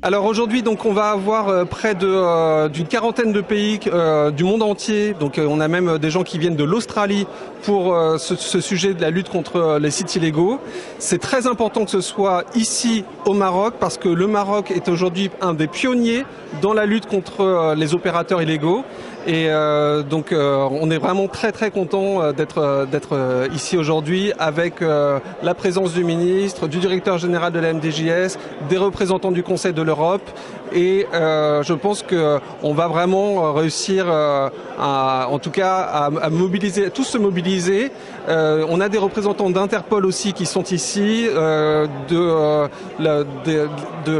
Alors aujourd'hui, donc on va avoir près d'une quarantaine de pays du monde entier. Donc on a même des gens qui viennent de l'Australie pour ce sujet de la lutte contre les sites illégaux. C'est très important que ce soit ici au Maroc parce que le Maroc est aujourd'hui un des pionniers dans la lutte contre les opérateurs illégaux. Et donc on est vraiment très content d'être ici aujourd'hui avec la présence du ministre, du directeur général de la MDJS, des représentants du Conseil de l'Europe et je pense qu'on va vraiment réussir en tout cas à mobiliser, à tous se mobiliser. On a des représentants d'Interpol aussi qui sont ici, de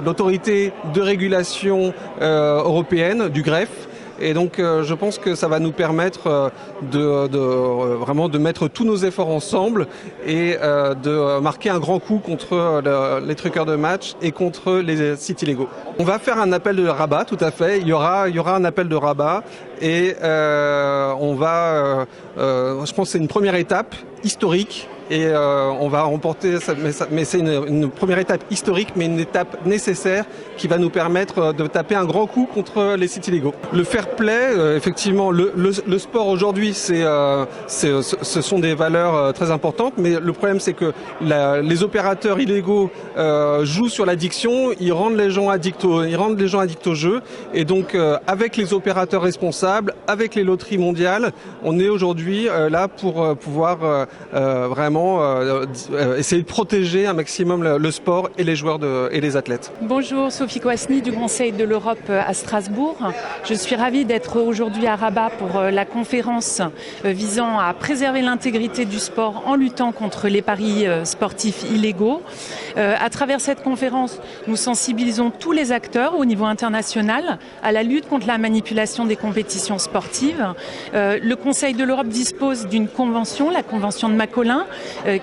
l'autorité de régulation européenne, du greffe. Et donc je pense que ça va nous permettre vraiment de mettre tous nos efforts ensemble et de marquer un grand coup contre les truqueurs de match et contre les sites illégaux. On va faire un appel de Rabat, tout à fait. Il y aura un appel de Rabat et on va, je pense que c'est une première étape historique. Et on va remporter, mais c'est une première étape historique, mais une étape nécessaire qui va nous permettre de taper un grand coup contre les sites illégaux. Le fair play, effectivement, le sport aujourd'hui, ce sont des valeurs très importantes, mais le problème c'est que les opérateurs illégaux jouent sur l'addiction, ils rendent les gens addicts au jeu, et donc avec les opérateurs responsables, avec les loteries mondiales, on est aujourd'hui là pour pouvoir vraiment essayer de protéger un maximum le sport et les joueurs et les athlètes. Bonjour, Sophie Kouasni du Conseil de l'Europe à Strasbourg. Je suis ravie d'être aujourd'hui à Rabat pour la conférence visant à préserver l'intégrité du sport en luttant contre les paris sportifs illégaux. À travers cette conférence, nous sensibilisons tous les acteurs au niveau international à la lutte contre la manipulation des compétitions sportives. Le Conseil de l'Europe dispose d'une convention, la convention de Macolin,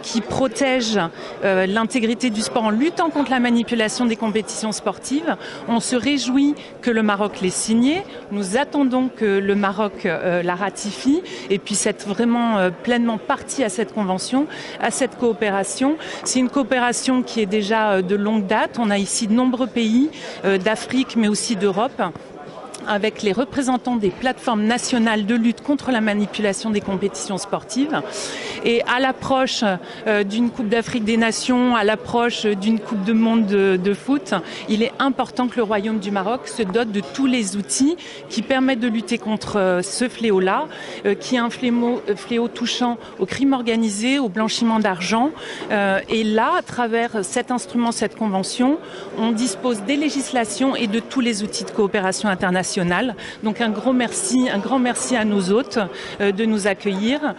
qui protège l'intégrité du sport en luttant contre la manipulation des compétitions sportives. On se réjouit que le Maroc l'ait signée. Nous attendons que le Maroc la ratifie et puisse être vraiment pleinement partie à cette convention, à cette coopération. C'est une coopération qui est déjà de longue date. On a ici de nombreux pays d'Afrique mais aussi d'Europe, avec les représentants des plateformes nationales de lutte contre la manipulation des compétitions sportives. Et à l'approche d'une Coupe d'Afrique des Nations, à l'approche d'une Coupe du Monde de foot, il est important que le Royaume du Maroc se dote de tous les outils qui permettent de lutter contre ce fléau-là, qui est un fléau touchant au crime organisé, au blanchiment d'argent. Et là, à travers cet instrument, cette convention, on dispose des législations et de tous les outils de coopération internationale. Donc un grand merci à nos hôtes de nous accueillir.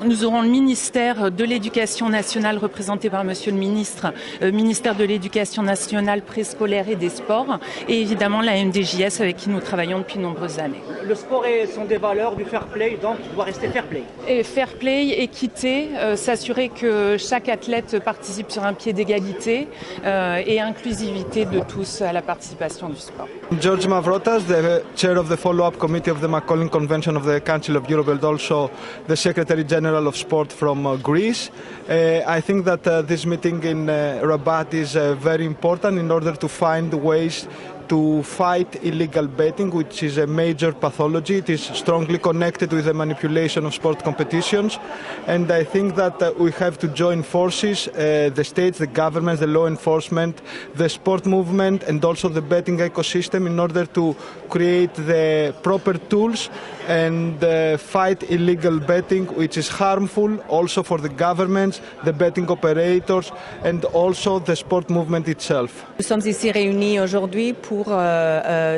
Nous aurons le ministère de l'Éducation nationale représenté par Monsieur le ministre, ministère de l'Éducation nationale, préscolaire et des sports, et évidemment la MDJS avec qui nous travaillons depuis de nombreuses années. Le sport sont des valeurs du fair play, donc il doit rester fair play. Et fair play, équité, s'assurer que chaque athlète participe sur un pied d'égalité et inclusivité de tous à la participation du sport. George Mavrotas, the chair of the follow-up committee of the Macaulay Convention of the Council of Europe, and also the Secretary General of Sport from Greece. I think that this meeting in Rabat is very important in order to find ways to fight illegal betting, which is a major pathology. It is strongly connected with the manipulation of sport competitions, and I think that we have to join forces, the states, the governments, the law enforcement, the sport movement, and also the betting ecosystem in order to create the proper tools and fight illegal betting, which is harmful also for the governments, the betting operators, and also the sport movement itself. Nous sommes ici réunis aujourd'hui pour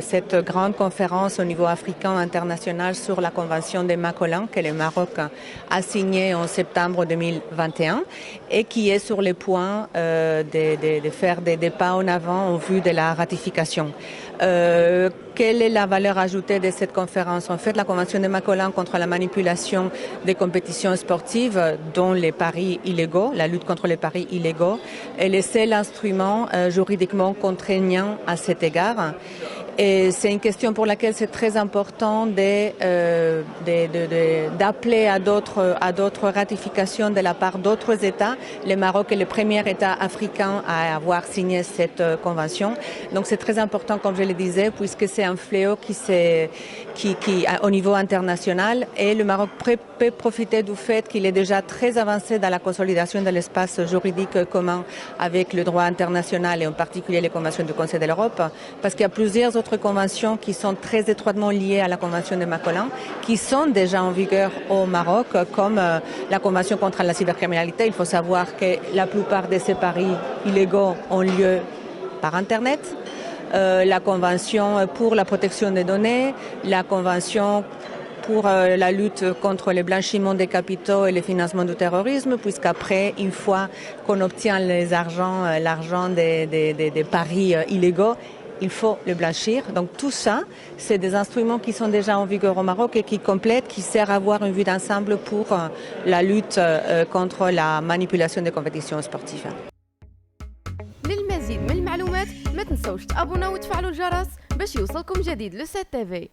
cette grande conférence au niveau africain international sur la Convention de Macolin que le Maroc a signée en septembre 2021 et qui est sur le point de faire des pas en avant en vue de la ratification. Quelle est la valeur ajoutée de cette conférence? En fait, la Convention de Macolin contre la manipulation des compétitions sportives, dont les paris illégaux, la lutte contre les paris illégaux, est le seul instrument juridiquement contraignant à cet égard. Et c'est une question pour laquelle c'est très important d'appeler à d'autres ratifications de la part d'autres États. Le Maroc est le premier État africain à avoir signé cette convention. Donc c'est très important, comme je le disais, puisque c'est un fléau qui au niveau international, et le Maroc peut profiter du fait qu'il est déjà très avancé dans la consolidation de l'espace juridique commun avec le droit international et en particulier les conventions du Conseil de l'Europe, parce qu'il y a plusieurs autres conventions qui sont très étroitement liées à la convention de Macolin, qui sont déjà en vigueur au Maroc, comme la convention contre la cybercriminalité. Il faut savoir que la plupart de ces paris illégaux ont lieu par Internet. La convention pour la protection des données, la convention pour la lutte contre le blanchiment des capitaux et le financement du terrorisme, puisqu'après, une fois qu'on obtient l'argent des paris illégaux, il faut le blanchir. Donc tout ça, c'est des instruments qui sont déjà en vigueur au Maroc et qui complètent, qui servent à avoir une vue d'ensemble pour la lutte contre la manipulation des compétitions sportives. للمزيد من المعلومات ما تنسوش تابوناو وتفعلوا الجرس باش يوصلكم جديد لو 7 TV.